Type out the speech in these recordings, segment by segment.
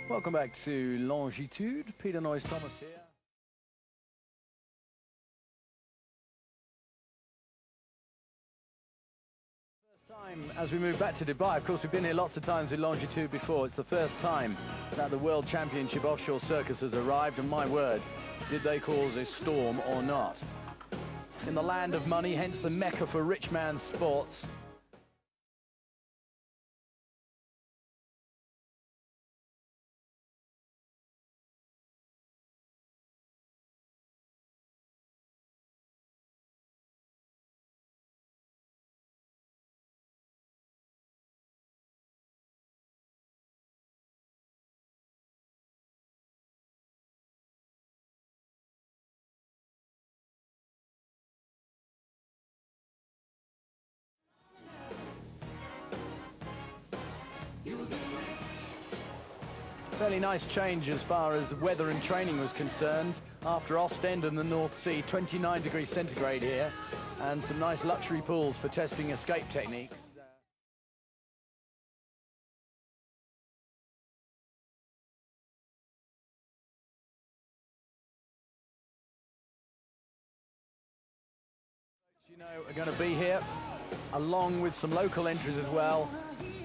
Welcome back to Longitude. Peter Noyes-Thomas here. First time as we move back to Dubai. Of course, we've been here lots of times with Longitude before. It's the first time that the World Championship Offshore Circus has arrived, and my word, did they cause a storm or not. In the land of money, hence the mecca for rich man's sports. Fairly nice change as far as weather and training was concerned. After Ostend and the North Sea, 29 degrees centigrade here, and some nice luxury pools for testing escape techniques. You know, are going to be here, along with some local entries as well.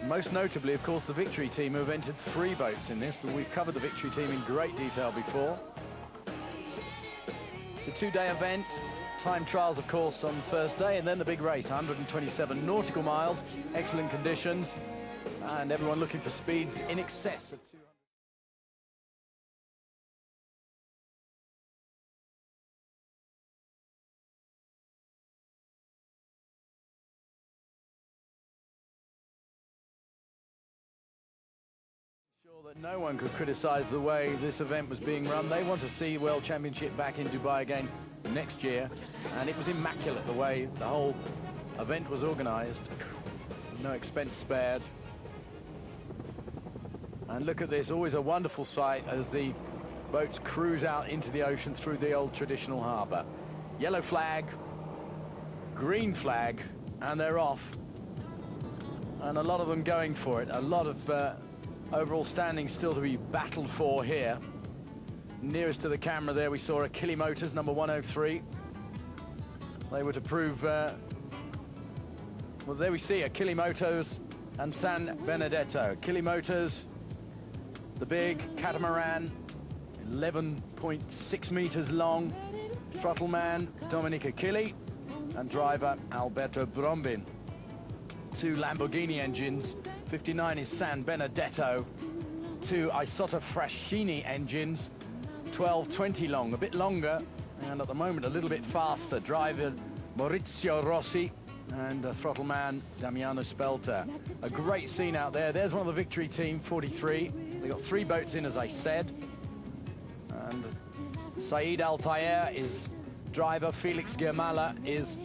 Most notably, of course, the Victory team, who have entered 3 boats in this, but we've covered the Victory team in great detail before. It's a 2-day event. Time trials, of course, on the first day, and then the big race, 127 nautical miles, excellent conditions, and everyone looking for speeds in excess of 200. That no one could criticize the way this event was being run. They want to see World Championship back in Dubai again next year, and it was immaculate the way the whole event was organized. No expense spared. And look at this, always a wonderful sight as the boats cruise out into the ocean through the old traditional harbor. Yellow flag, green flag, and they're off. And a lot of them going for it. A lot of overall standing still to be battled for here. Nearest to the camera there we saw Achille Motors, number 103. They were to prove, well, there we see Achille Motors and San Benedetto. Achille Motors, the big catamaran, 11.6 meters long. Throttle man, Dominic Achille, and driver Alberto Brombin. 2 Lamborghini engines. 59 is San Benedetto, 2 Isotta Fraschini engines, 12-20 long, a bit longer, and at the moment a little bit faster. Driver Maurizio Rossi and throttle man Damiano Spelter. A great scene out there. There's one of the Victory team, 43. They got 3 boats in, as I said. And Saeed Al-Tayer is driver, Felix Germala is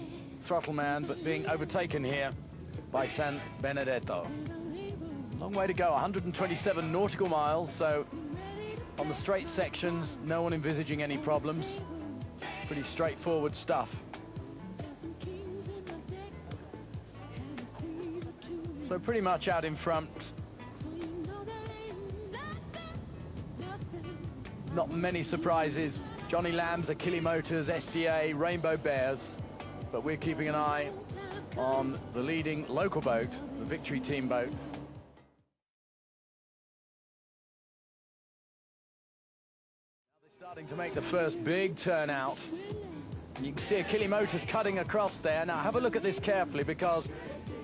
throttle man, but being overtaken here by San Benedetto. Long way to go, 127 nautical miles, so on the straight sections, no one envisaging any problems. Pretty straightforward stuff. So pretty much out in front. Not many surprises. Johnny Lambs, Achille Motors, SDA, Rainbow Bears, but we're keeping an eye on the leading local boat, the Victory team boat. Starting to make the first big turnout. You can see Achille Motors cutting across there. Now have a look at this carefully, because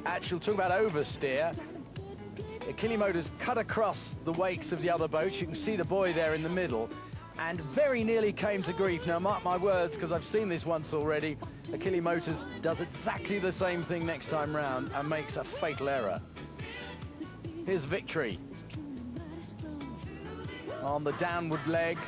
actually, talk about oversteer. Achille Motors cut across the wakes of the other boats. You can see the buoy there in the middle, and very nearly came to grief. Now mark my words, because I've seen this once already. Achille Motors does exactly the same thing next time round and makes a fatal error. Here's Victory on the downward leg.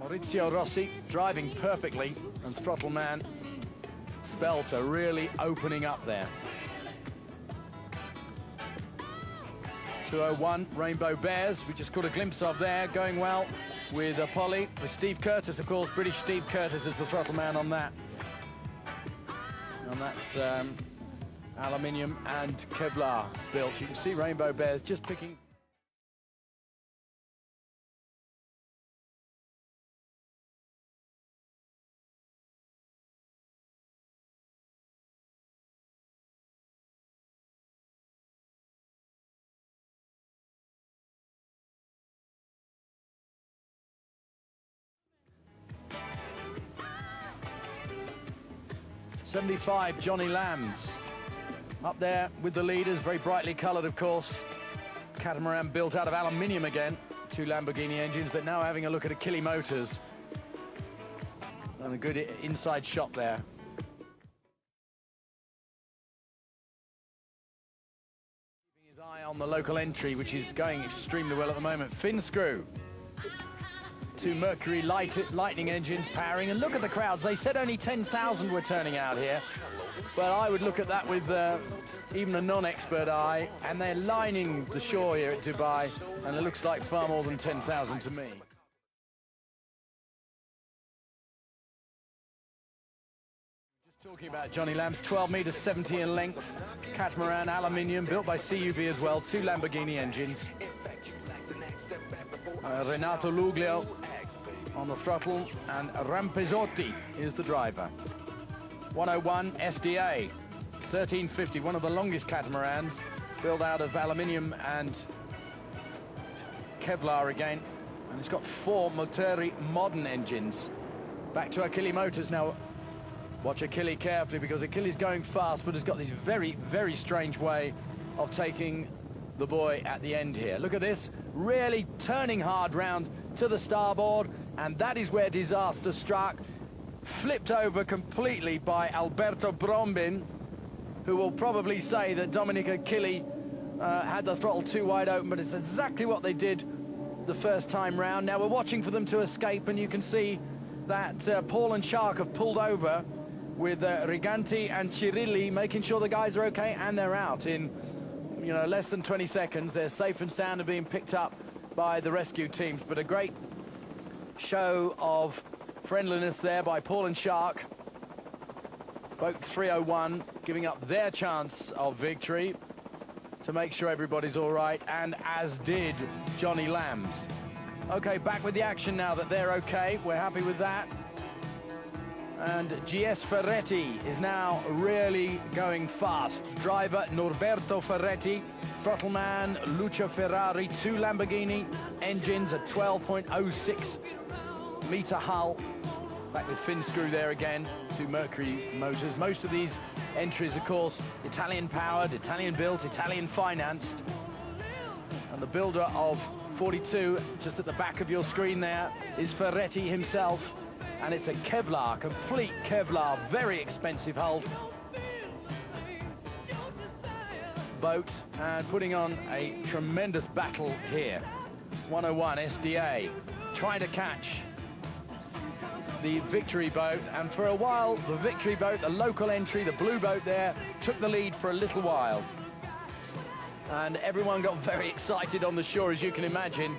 Maurizio Rossi driving perfectly, and Throttle Man Spelt are really opening up there. 201 Rainbow Bears, we just caught a glimpse of there, going well with Polly, with Steve Curtis, of course. British Steve Curtis is the throttle man on that. And that's aluminium and Kevlar built. You can see Rainbow Bears just picking. '75 Johnny Lambs up there with the leaders, very brightly coloured, of course. Catamaran built out of aluminium again, 2 Lamborghini engines, but now having a look at Achilles Motors. And a good inside shot there. Keeping his eye on the local entry, which is going extremely well at the moment. Fin screw. 2 Mercury Lightning engines powering, and look at the crowds. They said only 10,000 were turning out here, but I would look at that with even a non-expert eye, and they're lining the shore here at Dubai, and it looks like far more than 10,000 to me. Just talking about Johnny Lambs, 12 meters 70 in length, catamaran, aluminium, built by CUB as well, 2 Lamborghini engines. Renato Luglio on the throttle, and Rampezzotti is the driver. 101 SDA, 1350, one of the longest catamarans, built out of aluminium and Kevlar again, and it's got 4 Motori modern engines. Back to Achilles Motors now. Watch Achilles carefully, because Achilles going fast, but has got this very, very strange way of taking the buoy at the end here. Look at this, really turning hard round to the starboard, and that is where disaster struck. Flipped over completely by Alberto Brombin, who will probably say that Dominic Achilles had the throttle too wide open, but it's exactly what they did the first time round. Now we're watching for them to escape, and you can see that Paul and Shark have pulled over with Riganti and Cirilli, making sure the guys are okay, and they're out in less than 20 seconds. They're safe and sound and being picked up by the rescue teams. But a great show of friendliness there by Paul and Shark. Boat 301 giving up their chance of victory to make sure everybody's all right, and as did Johnny Lambs. Okay, back with the action now that they're okay. We're happy with that. And GS Ferretti is now really going fast. Driver Norberto Ferretti, throttle man Lucio Ferrari, 2 Lamborghini engines, a 12.06 meter hull. Back with fin screw there again, 2 Mercury motors. Most of these entries, of course, Italian powered, Italian built, Italian financed. And the builder of 42, just at the back of your screen there, is Ferretti himself. And it's a Kevlar, complete Kevlar, very expensive hull boat, and putting on a tremendous battle here. 101 SDA trying to catch the Victory boat, and for a while the Victory boat, the local entry, the blue boat there, took the lead for a little while, and everyone got very excited on the shore, as you can imagine.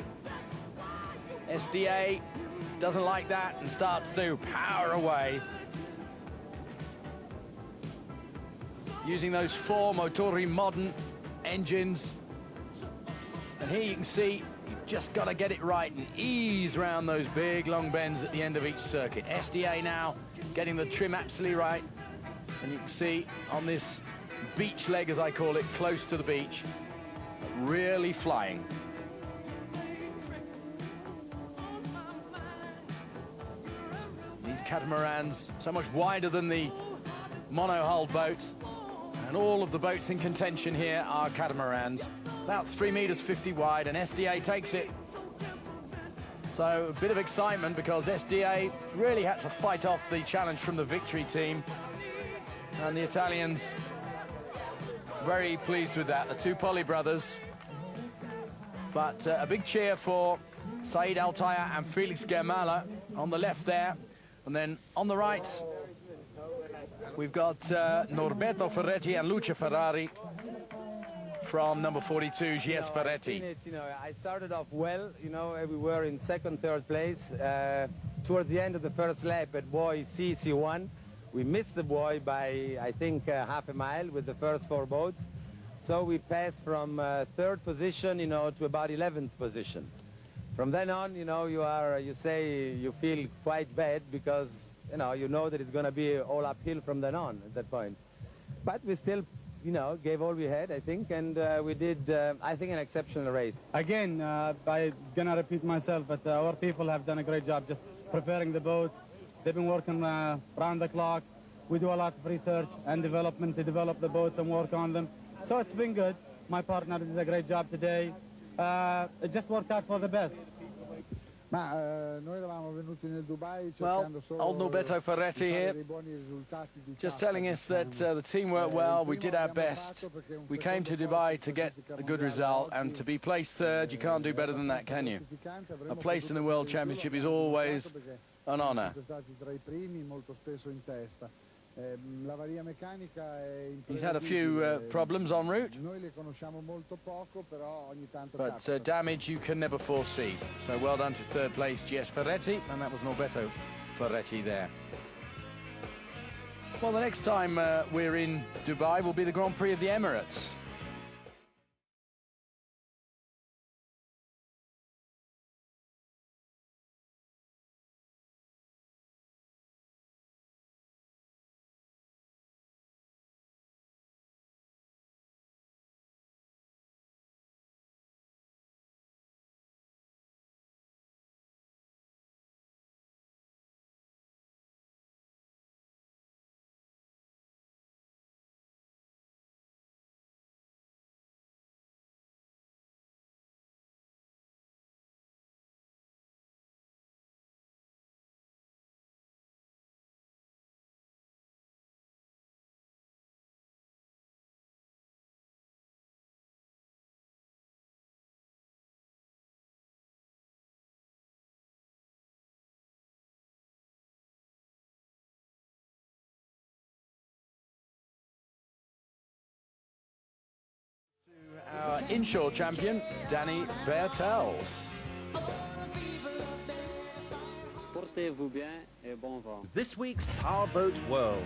SDA doesn't like that and starts to power away, using those 4 Motori modern engines. And here you can see you've just got to get it right and ease around those big long bends at the end of each circuit. SDA now getting the trim absolutely right, and you can see on this beach leg, as I call it, close to the beach, really flying. These catamarans so much wider than the mono-hull boats, and all of the boats in contention here are catamarans, about 3 meters 50 wide, and SDA takes it. So a bit of excitement, because SDA really had to fight off the challenge from the Victory team, and the Italians very pleased with that, the 2 Polly brothers. But a big cheer for Said Altaya and Felix Germala, on the left there. And then on the right, we've got Norberto Ferretti and Lucia Ferrari from number 42, GS Ferretti. You know, I started off well, you know, we were in second, third place. Towards the end of the first lap at buoy C1, we missed the buoy by, I think, half a mile with the first four boats. So we passed from third position, you know, to about 11th position. From then on, you know, you feel quite bad because, you know that it's going to be all uphill from then on at that point. But we still, you know, gave all we had, I think, and we did, I think, an exceptional race. Again, I'm going to repeat myself, but our people have done a great job just preparing the boats. They've been working round the clock. We do a lot of research and development to develop the boats and work on them. So it's been good. My partner did a great job today. It just worked out for the best. Well, old Norberto Ferretti here, just telling us that the team worked well, we did our best, we came to Dubai to get a good result, and to be placed third, you can't do better than that, can you? A place in the World Championship is always an honour. He's had a few problems en route, but damage you can never foresee. So well done to third place GS Ferretti, and that was Norberto Ferretti there. Well, the next time we're in Dubai will be the Grand Prix of the Emirates. Our inshore champion, Danny Bertels. Portez-vous bien et bon vent. This week's PowerBoat World.